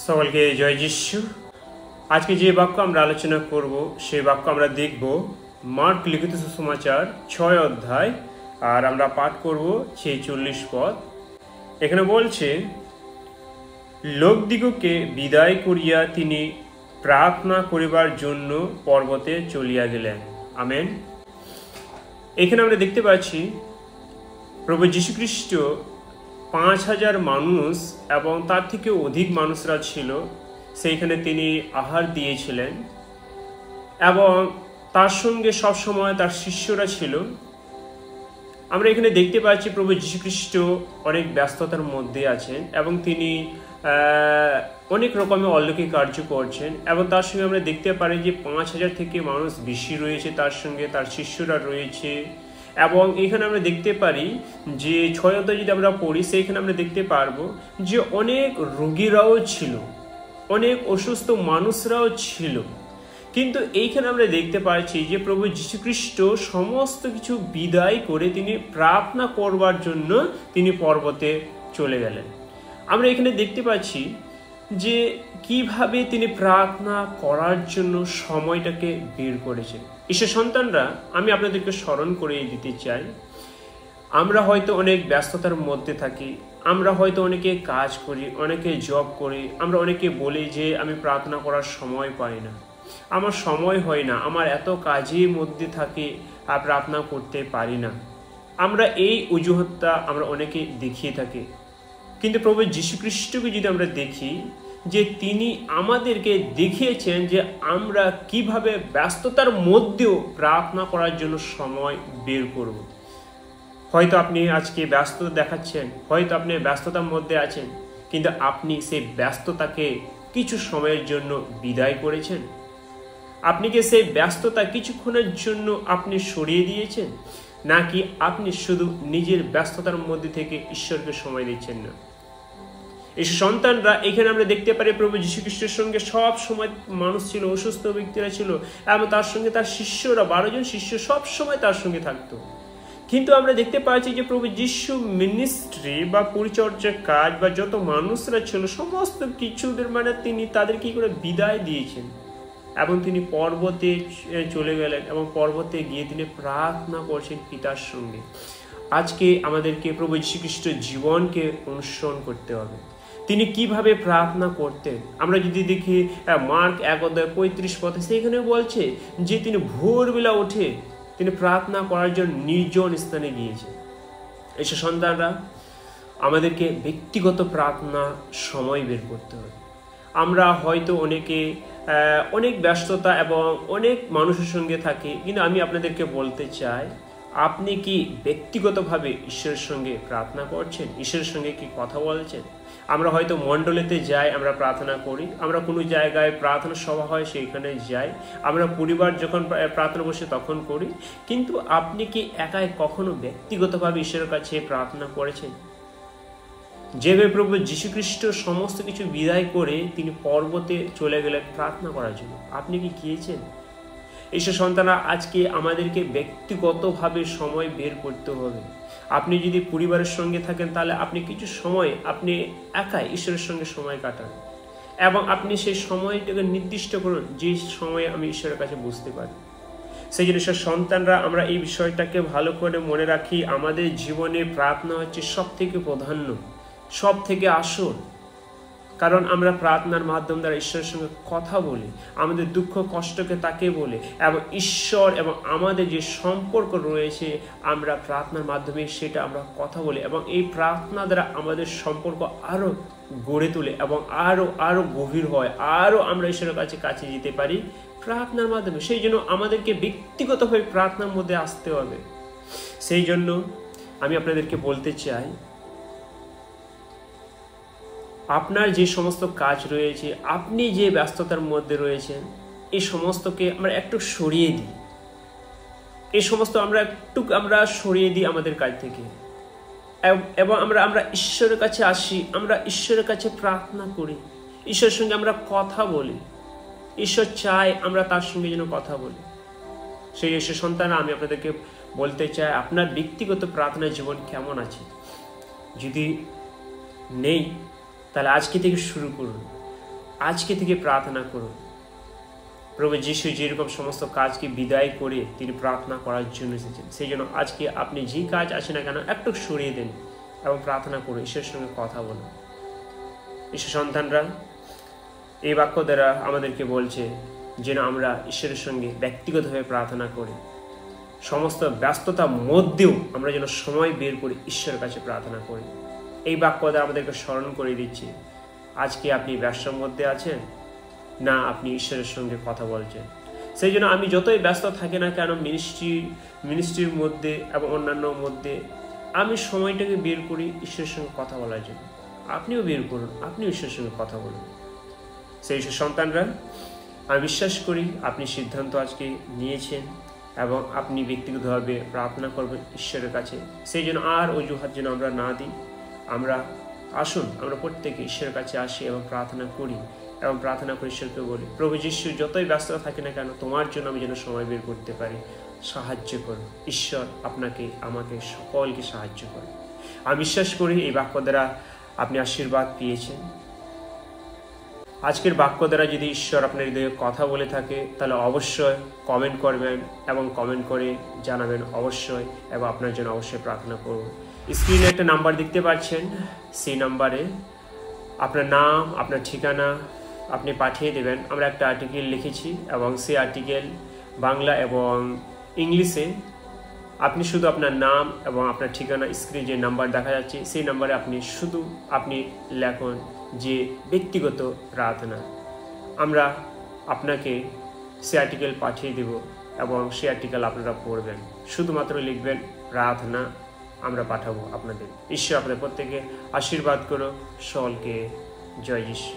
সকলকে জয় যিশু। আজকে যে বাক্য আমরা আলোচনা করব সেই বাক্য আমরা দেখব মার্ক লিখিত সুসমাচার 6 অধ্যায়, আর আমরা পাঠ করব 46 পদ। এখানে বলছে, লোকদিগকে বিদায় করিয়া তিনি প্রার্থনা করিবার জন্য পর্বতে চলিয়া গেলেন। আমেন। এখানে আমরা দেখতে পাচ্ছি প্রভু যীশু খ্রিস্ট 5000 মানুষ এবং তার থেকে অধিক মানুষরা ছিল, সেইখানে তিনি আহার দিয়েছিলেন এবং তার সঙ্গে সবসময় তার শিষ্যরা ছিল। আমরা এখানে দেখতে পাচ্ছি প্রভু যীশু খ্রিস্ট অনেক ব্যস্ততার মধ্যে আছেন এবং তিনি অনেক রকমের অলৌকিক কার্য করছেন এবং তার সঙ্গে আমরা দেখতে পারি যে 5000 থেকে মানুষ বেশি রয়েছে, তার সঙ্গে তার শিষ্যরা রয়েছে। এবং এখানে আমরা দেখতে পারি যে 6 অধ্যায় যদি আমরা পড়ি, সেইখানে আমরা দেখতে পারবো যে অনেক রোগীরাও ছিল, অনেক অসুস্থ মানুষরাও ছিল। কিন্তু এইখানে আমরা দেখতে পাচ্ছি যে প্রভু যীশু খ্রিস্ট সমস্ত কিছু বিদায় করে তিনি প্রার্থনা করবার জন্য তিনি পর্বতে চলে গেলেন। আমরা এখানে দেখতে পাচ্ছি যে কিভাবে তিনি প্রার্থনা করার জন্য সময়টাকে বের করেছেন। ঈশ্বর সন্তানরা, আমি আপনাদেরকে স্মরণ করিয়ে দিতে চাই, আমরা হয়তো অনেক ব্যস্ততার মধ্যে থাকি, আমরা হয়তো অনেকে কাজ করি, অনেকে জব করি, আমরা অনেকে বলি যে আমি প্রার্থনা করার সময় পাই না, আমার সময় হয় না, আমার এত কাজের মধ্যে থাকি আর প্রার্থনা করতে পারি না। আমরা এই অজুহাতটা আমরা অনেকে দেখিয়ে থাকি। কিন্তু প্রভু যীশু খ্রিস্টকে যদি আমরা দেখি, যে তিনি আমাদেরকে দেখিয়েছেন যে আমরা কিভাবে ব্যস্ততার মধ্যেও প্রার্থনা করার জন্য সময় বের করব। হয়তো আপনি আজকে ব্যস্ততা দেখাচ্ছেন, হয়তো আপনি ব্যস্ততার মধ্যে আছেন, কিন্তু আপনি সেই ব্যস্ততাকে কিছু সময়ের জন্য বিদায় করেছেন? আপনি কি সেই ব্যস্ততা কিছুক্ষণের জন্য আপনি সরিয়ে দিয়েছেন, নাকি আপনি শুধু নিজের ব্যস্ততার মধ্যে থেকে ঈশ্বরকে সময় দিচ্ছেন না? এই সন্তানরা, এখানে আমরা দেখতে পারি প্রভু যীশু খ্রিস্টের সঙ্গে সব সময় মানুষ ছিল, অসুস্থ ব্যক্তিরা ছিল এবং তার সঙ্গে তার শিষ্যরা 12 জন শিষ্য সব সময় তার সঙ্গে থাকতো। কিন্তু আমরা দেখতে পাচ্ছি যে প্রভু যীশু মিনিস্ট্রি বা পরিচর্যার কাজ বা যত মানুষরা ছিল সমস্ত কিছুদের তিনি তাদের কি করে বিদায় দিয়েছেন এবং তিনি পর্বতে চলে গেলেন এবং পর্বতে গিয়ে তিনি প্রার্থনা করছেন পিতার সঙ্গে। আজকে আমাদেরকে প্রভু যীশু খ্রিস্টের জীবনকে অনুসরণ করতে হবে। তিনি কিভাবে প্রার্থনা করতেন আমরা যদি দেখি, মার্ক 1 অধ্যায় 35 পদে সেইখানে বলছে যে তিনি ভোরবেলা উঠে তিনি প্রার্থনা করার জন্য নির্জন স্থানে গিয়েছেন। এসব সন্তানরা, আমাদেরকে ব্যক্তিগত প্রার্থনা সময় বের করতে হবে। আমরা হয়তো অনেকে অনেক ব্যস্ততা এবং অনেক মানুষের সঙ্গে থাকি, কিন্তু আমি আপনাদেরকে বলতে চাই, আপনি কি ব্যক্তিগতভাবে ঈশ্বরের সঙ্গে প্রার্থনা করছেন? ঈশ্বরের সঙ্গে কি কথা বলছেন? আমরা হয়তো মণ্ডলীতে যাই, আমরা প্রার্থনা করি, আমরা কোনো জায়গায় প্রার্থনা সভা হয় সেইখানে যাই, আমরা পরিবার যখন প্রার্থনা বসে তখন করি, কিন্তু আপনি কি একাই কখনো ব্যক্তিগতভাবে ঈশ্বরের কাছে প্রার্থনা করেছেন? যেভাবে প্রভু যীশু খ্রিস্ট সমস্ত কিছু বিদায় করে তিনি পর্বতে চলে গেলেন প্রার্থনা করার জন্য, আপনি কি গিয়েছেন? ঈশ্বর সন্তানরা, আজকে আমাদেরকে ব্যক্তিগতভাবে সময় বের করতে হবে। আপনি যদি পরিবারের সঙ্গে থাকেন, তাহলে আপনি কিছু সময় আপনি একাই ঈশ্বরের সঙ্গে সময় কাটান এবং আপনি সেই সময়টাকে নির্দিষ্ট করুন যে সময়ে আমি ঈশ্বরের কাছে বুঝতে পারি। সেই জন্য ঈশ্বর সন্তানরা, আমরা এই বিষয়টাকে ভালো করে মনে রাখি। আমাদের জীবনে প্রার্থনা হচ্ছে সব থেকে প্রাধান্য, সব থেকে আসল। কারণ আমরা প্রার্থনার মাধ্যম দ্বারা ঈশ্বরের সঙ্গে কথা বলি, আমাদের দুঃখ কষ্টকে তাকে বলি এবং ঈশ্বর এবং আমাদের যে সম্পর্ক রয়েছে আমরা প্রার্থনার মাধ্যমে সেটা আমরা কথা বলি এবং এই প্রার্থনা দ্বারা আমাদের সম্পর্ক আরো গড়ে তোলে এবং আরো গভীর হয়, আরো আমরা ঈশ্বরের কাছে যেতে পারি প্রার্থনার মাধ্যমে। সেই জন্য আমাদেরকে ব্যক্তিগতভাবে প্রার্থনার মধ্যে আসতে হবে। সেই জন্য আমি আপনাদেরকে বলতে চাই, আপনার যে সমস্ত কাজ রয়েছে, আপনি যে ব্যস্ততার মধ্যে রয়েছেন, এই সমস্তকে আমরা একটু সরিয়ে দিই, এই সমস্ত আমরা সরিয়ে দিই আমাদের কাজ থেকে এবং আমরা ঈশ্বরের কাছে আসি, আমরা ঈশ্বরের কাছে প্রার্থনা করি, ঈশ্বরের সঙ্গে আমরা কথা বলি। ঈশ্বর চায় আমরা তার সঙ্গে যেন কথা বলি। সেই ঈশ্বর সন্তান, আমি আপনাদেরকে বলতে চাই, আপনার ব্যক্তিগত প্রার্থনার জীবন কেমন আছে? যদি নেই, তাহলে আজকে থেকে শুরু করুন। আজকে থেকে প্রার্থনা করুন। প্রভু যিশু যেরকম সমস্ত কাজকে বিদায় করে তিনি প্রার্থনা করার জন্য এসেছেন, সেই জন্য আজকে আপনি যে কাজ আছে না কেন একটু সরিয়ে দেন এবং প্রার্থনা করুন, ঈশ্বরের সঙ্গে কথা বলুন। ঈশ্বর সন্তানরা এই বাক্য দ্বারা আমাদেরকে বলছে যেন আমরা ঈশ্বরের সঙ্গে ব্যক্তিগতভাবে প্রার্থনা করি। সমস্ত ব্যস্ততার মধ্যেও আমরা যেন সময় বের করে ঈশ্বরের কাছে প্রার্থনা করি। এই বাক্য দ্বারা আমাদেরকে স্মরণ করে দিচ্ছি, আজকে আপনি ব্যস্ততার মধ্যে আছেন না আপনি ঈশ্বরের সঙ্গে কথা বলছেন। সেই জন্য আমি যতই ব্যস্ত থাকি না কেন মিনিস্ট্রির মধ্যে এবং অন্যান্য মধ্যে আমি সময়টাকে বের করি ঈশ্বরের সঙ্গে কথা বলার জন্য। আপনিও বের করুন, আপনিও ঈশ্বরের সঙ্গে কথা বলুন। সেই সন্তানরা, আমি বিশ্বাস করি আপনি সিদ্ধান্ত আজকে নিয়েছেন এবং আপনি ব্যক্তিগতভাবে প্রার্থনা করবেন ঈশ্বরের কাছে। সেই জন্য আর অজুহাত যেন আমরা না দিই। আসুন আমরা প্রত্যেকে ঈশ্বরের কাছে আসি এবং প্রার্থনা করি এবং প্রার্থনা করে ঈশ্বরকে বলি, প্রভু যিশু যতই ব্যস্ত থাকে না কেন তোমার জন্য আমি যেন সময় বের করতে পারি, সাহায্য করুন। ঈশ্বর আপনাকে আমাকে সকলকে সাহায্য করুন। আমি বিশ্বাস করি এই বাক্য দ্বারা আপনি আশীর্বাদ পেয়েছেন। আজকের বাক্য দ্বারা যদি ঈশ্বর আপনার হৃদয়ে কথা বলে থাকে তাহলে অবশ্যই কমেন্ট করবেন এবং কমেন্ট করে জানাবেন অবশ্যই, এবং আপনার জন্য অবশ্যই প্রার্থনা করব। স্ক্রিনে একটা নাম্বার দেখতে পাচ্ছেন, সেই নাম্বারে আপনার নাম, আপনার ঠিকানা আপনি পাঠিয়ে দেবেন। আমরা একটা আর্টিকেল লিখেছি এবং সেই আর্টিকেল বাংলা এবং ইংলিশে আপনি শুধু আপনার নাম এবং আপনার ঠিকানা, স্ক্রিনে যে নাম্বার দেখা যাচ্ছে সেই নাম্বারে আপনি লেখুন যে ব্যক্তিগত প্রার্থনা। আমরা আপনাকে সে আর্টিকেল পাঠিয়ে দেব এবং সে আর্টিকেল আপনারা পড়বেন। শুধুমাত্র লিখবেন প্রার্থনা, আমরা পাঠাবো আপনাদের। ঈশ্বর আপনাদের প্রত্যেকে আশীর্বাদ করো। সকলকে জয় যিশু।